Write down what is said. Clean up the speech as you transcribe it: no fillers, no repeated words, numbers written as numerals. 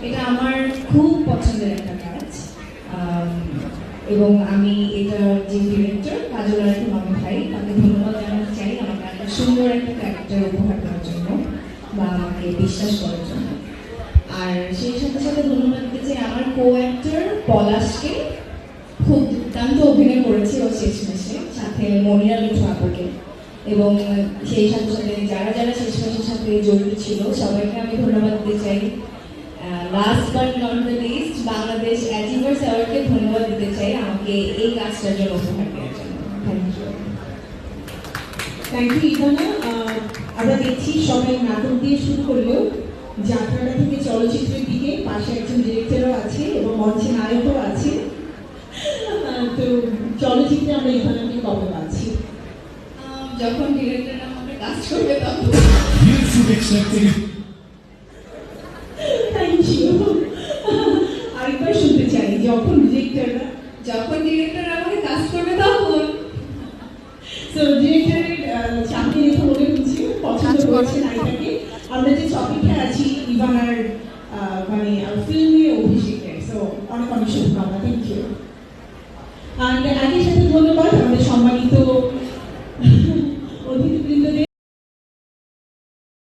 এটা আমার খুব পছন্দের একটা কাজ এবং আমি এটার যে ডিরেক্টর কাজল আরেফিন মামু ভাই তাকে ধন্যবাদ জানাতে চাই আমাকে এত সুন্দর একটা ক্যারেক্টার উপহার দেওয়ার জন্য বা আমাকে বিশ্বাস করার জন্য। আর সেই সাথে সাথে ধন্যবাদ দিতে চাই আমার কো অ্যাক্টর পলাশকে, খুব দুর্দান্ত অভিনয় করেছে ও শেষমেশে, সাথে মনিরা মিঠু আপুকে, এবং সেই সাথে সাথে যারা যারা শেষমেশের সাথে জড়িত ছিল সবাইকে আমি ধন্যবাদ দিতে চাই। Last but not the least Bangladesh achievers অ্যাওয়ার্ডকে ধন্যবাদ দিতে চাই আমাকে এই কাজটার জন্য উপহার দেওয়ার জন্য। Thank you Ivana. আমরা দেখছি সবাই নাটক দিয়ে শুরু করলেও যাত্রাটা থেকে চলচ্চিত্রের দিকে পাশে একজন ডিরেক্টরও আছে এবং মঞ্চে নায়কও আছে। তো চলচ্চিত্রে আমরা ইভানাকে কবে পাচ্ছি? যখন ডিরেক্টর আমাকে কাজ করবে তখন। Thank you. আরেকবার শুনতে চাই, যখন ডিরেক্টর আমাকে কাজ করবে তখন। তো ডিরেক্টরের চাকরি রেখে মনে হচ্ছে পছন্দ করেছে নায়িকাকে। আমরা যে টপিকে আছি ইভানার মানে ফিল্মে অভিষেকের, সো অনেক অনেক শুভকামনা। Thank you. আর একই সাথে ধন্যবাদ আমাদের সম্মানিত